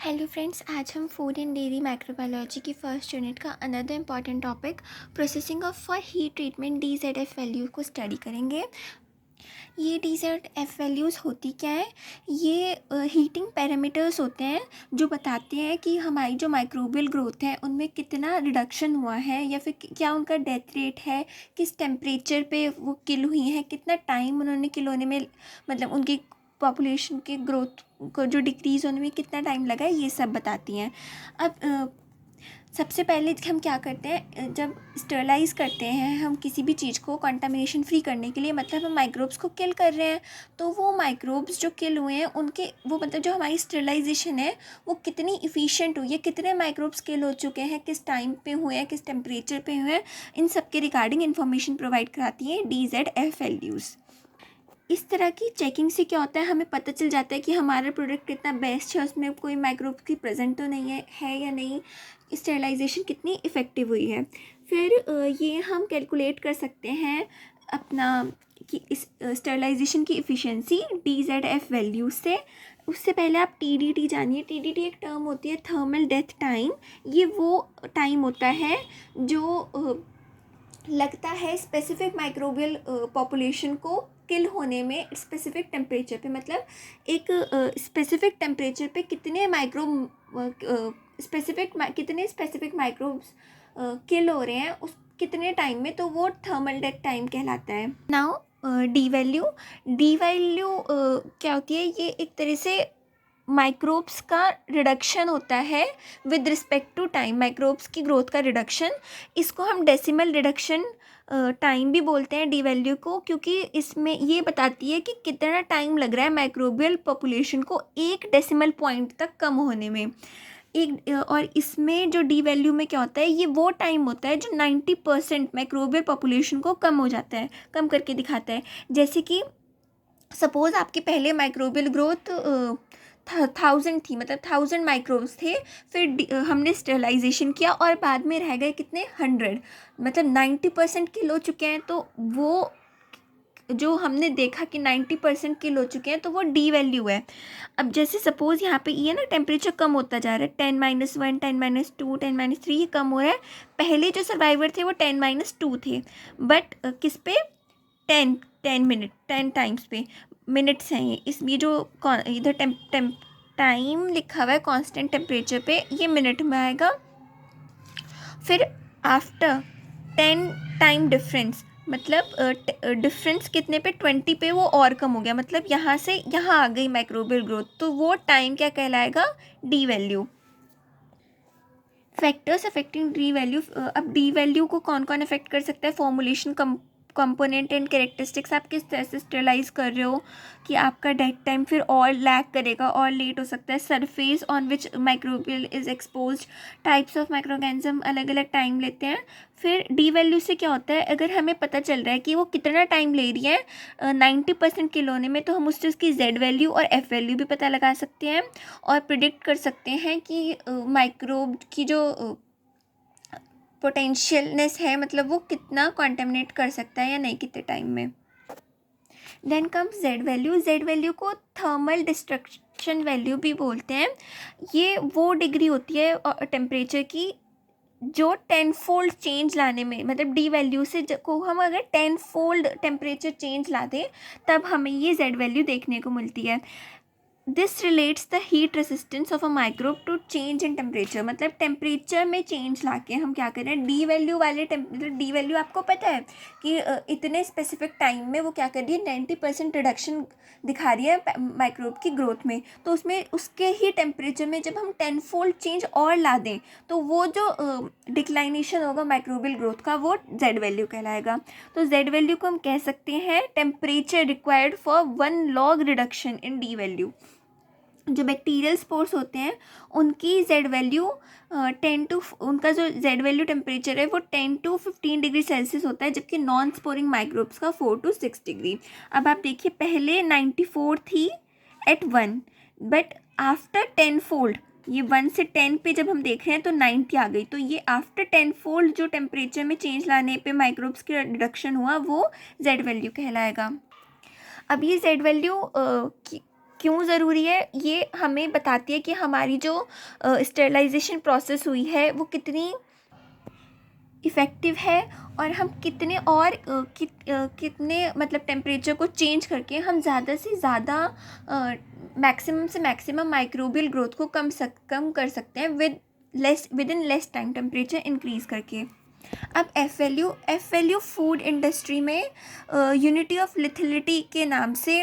Hello friends, आज हम food and dairy microbiology की फर्स्ट यूनिट का another important topic processing of for heat treatment DZF value को study करेंगे। ये DZF वैल्यूज़ होती क्या है? ये हीटिंग पैरामीटर्स होते हैं जो बताते हैं कि हमारी जो माइक्रोबियल ग्रोथ है उनमें कितना रिडक्शन हुआ है या फिर क्या उनका डेथ रेट है, किस टेम्परेचर पे वो किल हुई हैं, कितना टाइम उन्होंने किल होने में, मतलब उनकी पॉपुलेशन के ग्रोथ को जो डिक्रीज़ होने में कितना टाइम लगा है, ये सब बताती हैं। अब सबसे पहले हम क्या करते हैं, जब स्टरलाइज़ करते हैं हम किसी भी चीज़ को कंटामिनेशन फ्री करने के लिए, मतलब हम माइक्रोब्स को किल कर रहे हैं, तो वो माइक्रोब्स जो किल हुए हैं उनके वो मतलब जो हमारी स्टरलाइजेशन है वो कितनी इफ़िशिएंट हुई है, कितने माइक्रोब्स किल हो चुके हैं, किस टाइम पे हुए हैं, किस टेम्परेचर पे हुए हैं, इन सब के रिगार्डिंग इन्फॉर्मेशन प्रोवाइड कराती है DZF वैल्यूज़। इस तरह की चेकिंग से क्या होता है, हमें पता चल जाता है कि हमारा प्रोडक्ट कितना बेस्ट है, उसमें कोई माइक्रोब्स की प्रेजेंट तो नहीं है या नहीं, स्टेरिलाइजेशन कितनी इफ़ेक्टिव हुई है। फिर ये हम कैलकुलेट कर सकते हैं अपना कि इस स्टेरिलाइजेशन की इफ़िशेंसी DZF वैल्यू से। उससे पहले आप TDT जानिए। TDT एक टर्म होती है, थर्मल डेथ टाइम। ये वो टाइम होता है जो लगता है स्पेसिफिक माइक्रोबियल पॉपुलेशन को किल होने में स्पेसिफिक टेम्परेचर पे, मतलब एक स्पेसिफिक टेम्परेचर पे कितने कितने स्पेसिफिक माइक्रोब्स किल हो रहे हैं उस कितने टाइम में, तो वो थर्मल डेथ टाइम कहलाता है। नाउ डी वैल्यू क्या होती है? ये एक तरह से माइक्रोब्स का रिडक्शन होता है with respect to time, microbes की ग्रोथ का रिडक्शन। इसको हम डेसिमल रिडक्शन टाइम भी बोलते हैं डी वैल्यू को, क्योंकि इसमें ये बताती है कि कितना टाइम लग रहा है माइक्रोबियल पॉपुलेशन को एक डेसिमल पॉइंट तक कम होने में। और इसमें जो डी वैल्यू में क्या होता है, ये वो टाइम होता है जो 90% माइक्रोबियल पॉपुलेशन को कम हो जाता है, कम करके दिखाता है। जैसे कि सपोज़ आपकी पहले माइक्रोबियल ग्रोथ 1000 थी, मतलब 1000 माइक्रोब्स थे, फिर हमने स्टेरिलाइजेशन किया और बाद में रह गए कितने 100, मतलब 90% किल हो चुके हैं। तो वो जो हमने देखा कि 90% किल हो चुके हैं, तो वो डी वैल्यू है। अब जैसे सपोज़ यहाँ पे ये ना टेम्परेचर कम होता जा रहा है, 10-1, 10-2, 10-3, ये कम हो रहा है। पहले जो सर्वाइवर थे वो 10-2 थे, बट किस पे? 10 10 टाइम्स पे मिनट्स हैं ये। इस ये जो इधर टाइम लिखा हुआ है कांस्टेंट टेम्परेचर पे, ये मिनट में आएगा। फिर आफ्टर 10 टाइम डिफरेंस, मतलब डिफरेंस कितने पे? 20 पे वो और कम हो गया, मतलब यहाँ से यहाँ आ गई माइक्रोबियल ग्रोथ, तो वो टाइम क्या कहलाएगा? D value. Factors affecting D value. अब डी वैल्यू को कौन कौन अफेक्ट कर सकता है? Formulation, component and characteristics. आप किस तरह से स्टेलाइज कर रहे हो कि आपका डेथ टाइम फिर और लैग करेगा और लेट हो सकता है। Surface on which microbial is exposed, types of microorganism अलग अलग टाइम लेते हैं। फिर डी वैल्यू से क्या होता है, अगर हमें पता चल रहा है कि वो कितना टाइम ले रही है 90% किल होने में, तो हम उससे उसकी जेड वैल्यू और एफ वैल्यू भी पता लगा सकते हैं और प्रिडिक्ट कर सकते हैं कि माइक्रोब की जो पोटेंशियलनेस है, मतलब वो कितना कॉन्टेमिनेट कर सकता है या नहीं, कितने टाइम में। Then comes Z value. Z value को थर्मल डिस्ट्रक्शन वैल्यू भी बोलते हैं। ये वो डिग्री होती है टेम्परेचर की जो 10 फोल्ड चेंज लाने में, मतलब डी वैल्यू से को हम अगर 10 फोल्ड टेम्परेचर चेंज ला दें तब हमें ये जेड वैल्यू देखने को मिलती है। This relates the heat resistance of a microbe to change in temperature, मतलब टेम्परेचर में चेंज लाके हम क्या कर रहे हैं, डी वैल्यू वाले मतलब डी वैल्यू आपको पता है कि इतने स्पेसिफिक टाइम में वो क्या कर रही है, 90% रिडक्शन दिखा रही है माइक्रोब की ग्रोथ में। तो उसमें उसके ही टेम्परेचर में जब हम 10 फोल्ड चेंज और ला दें तो वो जो डिक्लाइनेशन होगा माइक्रोबियल ग्रोथ का, वो जेड वैल्यू कहलाएगा। तो जेड वैल्यू को हम कह सकते हैं temperature required for 1 log reduction in D value. जो बैक्टीरियल स्पोर्स होते हैं उनकी जेड वैल्यू 10 टू, उनका जो जेड वैल्यू टेम्परेचर है वो 10 to 15 डिग्री सेल्सियस होता है, जबकि नॉन स्पोरिंग माइक्रोब्स का 4 to 6 डिग्री। अब आप देखिए, पहले 94 थी एट 1, बट आफ्टर 10 फोल्ड, ये 1 से 10 पे जब हम देख रहे हैं तो 90 आ गई। तो ये आफ्टर 10 फोल्ड जो टेम्परेचर में चेंज लाने पे माइक्रोब्स की रिडक्शन हुआ, वो जेड वैल्यू कहलाएगा। अब ये जेड वैल्यू क्यों ज़रूरी है, ये हमें बताती है कि हमारी जो स्टेरिलाइजेशन प्रोसेस हुई है वो कितनी इफ़ेक्टिव है, और हम कितने और कितने मतलब टेम्परेचर को चेंज करके हम ज़्यादा से ज़्यादा मैक्सिमम से मैक्सिमम माइक्रोबियल ग्रोथ को कम कर सकते हैं with in less time, temperature increase करके। अब एफ वैल्यू फूड इंडस्ट्री में यूनिटी ऑफ लिथलिटी के नाम से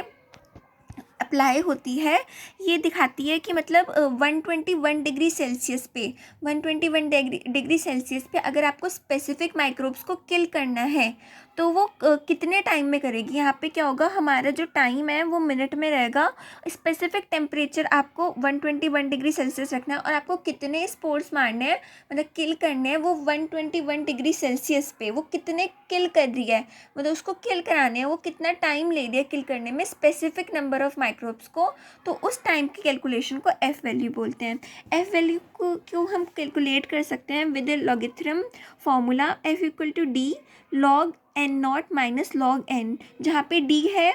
अप्लाई होती है। ये दिखाती है कि मतलब 121 डिग्री सेल्सियस पे 121 डिग्री सेल्सियस पे अगर आपको स्पेसिफिक माइक्रोब्स को किल करना है तो वो कितने टाइम में करेगी। यहाँ पे क्या होगा, हमारा जो टाइम है वो मिनट में रहेगा। स्पेसिफिक टेम्परेचर आपको 121 डिग्री सेल्सियस रखना है, और आपको कितने स्पोर्स मारने हैं मतलब किल करने हैं वो 121 डिग्री सेल्सियस पे। वो कितने किल कर रही है, मतलब उसको किल कराने हैं, वो कितना टाइम ले रही है किल करने में स्पेसिफिक नंबर ऑफ माइक्रोब्स को, तो उस टाइम की कैलकुलेशन को एफ वैल्यू बोलते हैं। एफ वैल्यू को क्यों हम कैलकुलेट कर सकते हैं with logarithm formula F equal to D log N not minus log N, जहाँ पे डी है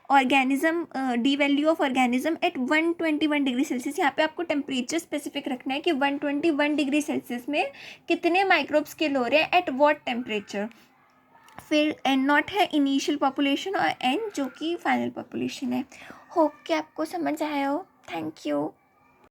organism, D value of organism at 121 degree Celsius. यहाँ पे आपको टेम्परेचर स्पेसिफिक रखना है कि 121 डिग्री सेल्सियस में कितने माइक्रोब्स किल हो रहे हैं एट वॉट टेम्परेचर। फिर एन नॉट है इनिशियल पॉपुलेशन, और एन जो कि फाइनल पॉपुलेशन है। होप कि आपको समझ आया हो। Thank you.